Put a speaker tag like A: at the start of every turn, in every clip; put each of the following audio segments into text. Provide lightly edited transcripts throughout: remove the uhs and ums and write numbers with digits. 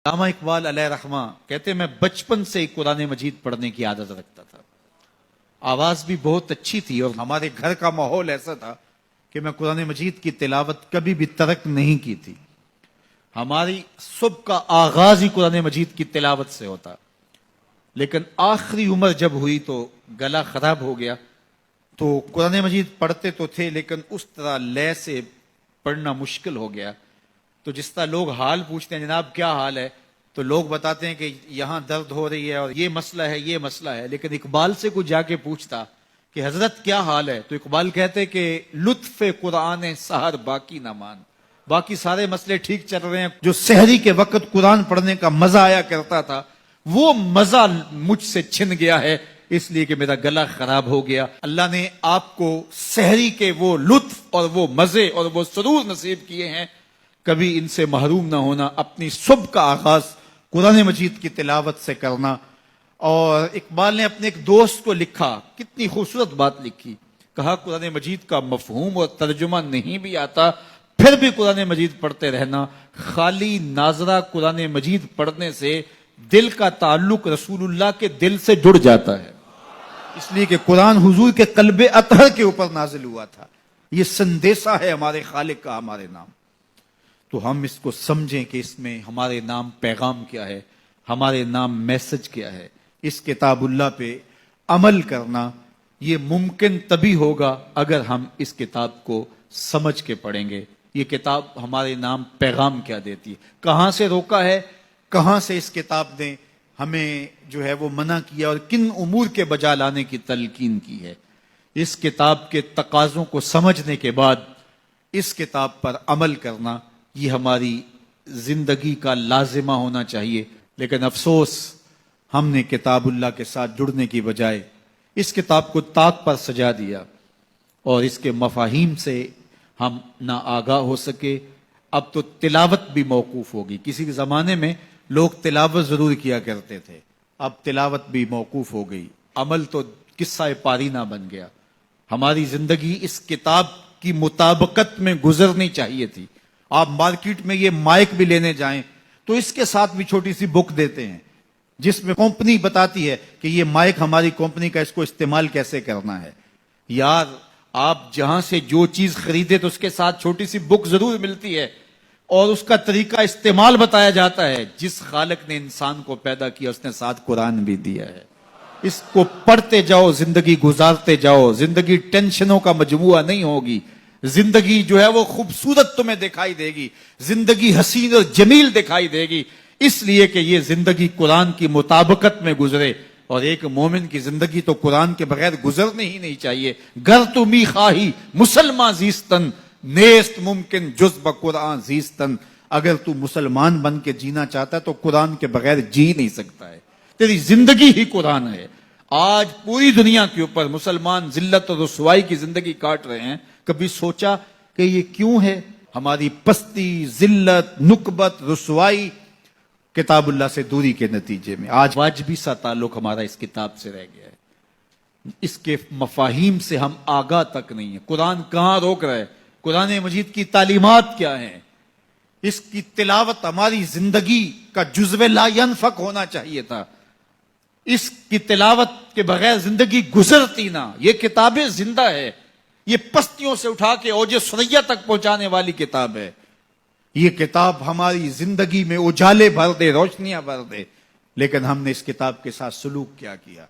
A: علامہ اقبال علیہ رحمہ کہتے ہیں میں بچپن سے قرآن مجید پڑھنے کی عادت رکھتا تھا. آواز بھی بہت اچھی تھی اور ہمارے گھر کا ماحول ایسا تھا کہ میں قرآن مجید کی تلاوت کبھی بھی ترک نہیں کی تھی. ہماری صبح کا آغاز ہی قرآن مجید کی تلاوت سے ہوتا. لیکن آخری عمر جب ہوئی تو گلا خراب ہو گیا تو قرآن مجید پڑھتے تو تھے لیکن اس طرح لے سے پڑھنا مشکل ہو گیا. تو جس طرح لوگ حال پوچھتے ہیں جناب کیا حال ہے تو لوگ بتاتے ہیں کہ یہاں درد ہو رہی ہے اور یہ مسئلہ ہے یہ مسئلہ ہے. لیکن اقبال سے کوئی جا کے پوچھتا کہ حضرت کیا حال ہے تو اقبال کہتے کہ لطف قرآن سحر باقی نہ مان. باقی سارے مسئلے ٹھیک چل رہے ہیں. جو سحری کے وقت قرآن پڑھنے کا مزہ آیا کرتا تھا وہ مزہ مجھ سے چھن گیا ہے اس لیے کہ میرا گلا خراب ہو گیا. اللہ نے آپ کو سحری کے وہ لطف اور وہ مزے اور وہ سرور نصیب کیے ہیں. کبھی ان سے محروم نہ ہونا. اپنی صبح کا آغاز قرآن مجید کی تلاوت سے کرنا. اور اقبال نے اپنے ایک دوست کو لکھا, کتنی خوبصورت بات لکھی. کہا قرآن مجید کا مفہوم اور ترجمہ نہیں بھی آتا پھر بھی قرآن مجید پڑھتے رہنا. خالی ناظرہ قرآن مجید پڑھنے سے دل کا تعلق رسول اللہ کے دل سے جڑ جاتا ہے. اس لیے کہ قرآن حضور کے قلب اطہر کے اوپر نازل ہوا تھا. یہ سندیسہ ہے ہمارے خالق کا ہمارے نام. تو ہم اس کو سمجھیں کہ اس میں ہمارے نام پیغام کیا ہے, ہمارے نام میسج کیا ہے. اس کتاب اللہ پہ عمل کرنا یہ ممکن تبھی ہوگا اگر ہم اس کتاب کو سمجھ کے پڑھیں گے. یہ کتاب ہمارے نام پیغام کیا دیتی ہے, کہاں سے روکا ہے, کہاں سے اس کتاب نے ہمیں جو ہے وہ منع کیا اور کن امور کے بجا لانے کی تلقین کی ہے. اس کتاب کے تقاضوں کو سمجھنے کے بعد اس کتاب پر عمل کرنا یہ ہماری زندگی کا لازمہ ہونا چاہیے. لیکن افسوس ہم نے کتاب اللہ کے ساتھ جڑنے کی بجائے اس کتاب کو طاق پر سجا دیا اور اس کے مفاہیم سے ہم نہ آگاہ ہو سکے. اب تو تلاوت بھی موقوف ہوگی. کسی زمانے میں لوگ تلاوت ضرور کیا کرتے تھے, اب تلاوت بھی موقوف ہو گئی. عمل تو قصہ پارینہ بن گیا. ہماری زندگی اس کتاب کی مطابقت میں گزرنی چاہیے تھی. آپ مارکیٹ میں یہ مائک بھی لینے جائیں تو اس کے ساتھ بھی چھوٹی سی بک دیتے ہیں جس میں کمپنی بتاتی ہے کہ یہ مائک ہماری کمپنی کا, اس کو استعمال کیسے کرنا ہے. یار آپ جہاں سے جو چیز خریدے تو اس کے ساتھ چھوٹی سی بک ضرور ملتی ہے اور اس کا طریقہ استعمال بتایا جاتا ہے. جس خالق نے انسان کو پیدا کیا اس نے ساتھ قرآن بھی دیا ہے. اس کو پڑھتے جاؤ, زندگی گزارتے جاؤ. زندگی ٹینشنوں کا مجموعہ نہیں ہوگی. زندگی جو ہے وہ خوبصورت تمہیں دکھائی دے گی. زندگی حسین اور جمیل دکھائی دے گی اس لیے کہ یہ زندگی قرآن کی مطابقت میں گزرے. اور ایک مومن کی زندگی تو قرآن کے بغیر گزرنے ہی نہیں چاہیے. گر تو می خواہی مسلمان زیستن نیست ممکن جز بقرآن زیستن. اگر تو مسلمان بن کے جینا چاہتا ہے تو قرآن کے بغیر جی نہیں سکتا ہے. تیری زندگی ہی قرآن ہے. آج پوری دنیا کے اوپر مسلمان ذلت اور رسوائی کی زندگی کاٹ رہے ہیں. کبھی سوچا کہ یہ کیوں ہے؟ ہماری پستی, ذلت, نکبت, رسوائی کتاب اللہ سے دوری کے نتیجے میں. آج واجبی سا تعلق ہمارا اس کتاب سے رہ گیا ہے. اس کے مفاہیم سے ہم آگاہ تک نہیں ہیں. قرآن کہاں روک رہا ہے, قرآن مجید کی تعلیمات کیا ہیں. اس کی تلاوت ہماری زندگی کا جزو لا ینفک ہونا چاہیے تھا. اس کی تلاوت کے بغیر زندگی گزرتی نہ. یہ کتابیں زندہ ہے. یہ پستیوں سے اٹھا کے اوج ثریا تک پہنچانے والی کتاب ہے. یہ کتاب ہماری زندگی میں اجالے بھر دے, روشنیاں بھر دے. لیکن ہم نے اس کتاب کے ساتھ سلوک کیا کیا.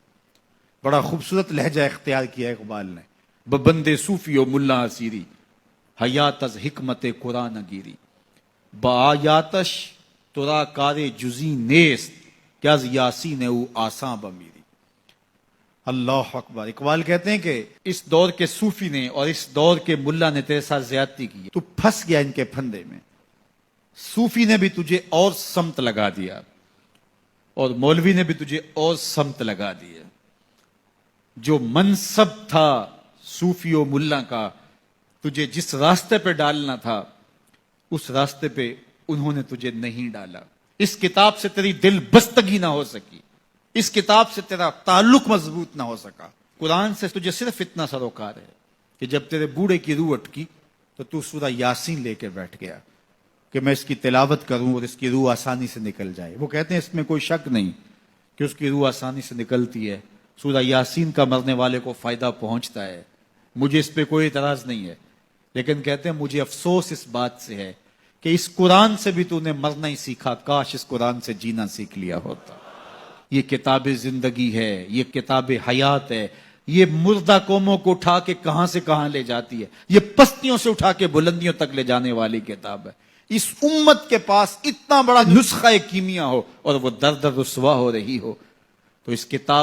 A: بڑا خوبصورت لہجہ اختیار کیا اقبال نے. ببندے صوفی و ملا اسیری حیات از حکمت قرآن گیری بآیاتش ترا کار جزی نیست کہ از یاسین او آساں بمیری. اللہ اکبر. اقبال کہتے ہیں کہ اس دور کے صوفی نے اور اس دور کے ملا نے تیرے ساتھ زیادتی کی. تو پھنس گیا ان کے پھندے میں. صوفی نے بھی تجھے اور سمت لگا دیا اور مولوی نے بھی تجھے اور سمت لگا دیا. جو منصب تھا صوفی و ملا کا, تجھے جس راستے پہ ڈالنا تھا اس راستے پہ انہوں نے تجھے نہیں ڈالا. اس کتاب سے تیری دل بستگی نہ ہو سکی. اس کتاب سے تیرا تعلق مضبوط نہ ہو سکا. قرآن سے تجھے صرف اتنا سروکار ہے کہ جب تیرے بوڑھے کی روح اٹکی تو تو سورہ یاسین لے کے بیٹھ گیا. کہ میں اس کی تلاوت کروں اور اس کی روح آسانی سے نکل جائے. وہ کہتے ہیں اس میں کوئی شک نہیں کہ اس کی روح آسانی سے نکلتی ہے. سورہ یاسین کا مرنے والے کو فائدہ پہنچتا ہے, مجھے اس پہ کوئی اعتراض نہیں ہے, لیکن کہتے ہیں مجھے افسوس اس بات سے ہے کہ اس قرآن سے بھی تو نے مرنا ہی سیکھا, کاش اس قرآن سے جینا سیکھ لیا ہوتا. یہ کتاب زندگی ہے, یہ کتاب حیات ہے, یہ مردہ قوموں کو اٹھا کے کہاں سے کہاں لے جاتی ہے, یہ پستیوں سے اٹھا کے بلندیوں تک لے جانے والی کتاب ہے. اس امت کے پاس اتنا بڑا نسخہ کیمیا ہو اور وہ در در رسوا ہو رہی ہو, تو اس کتاب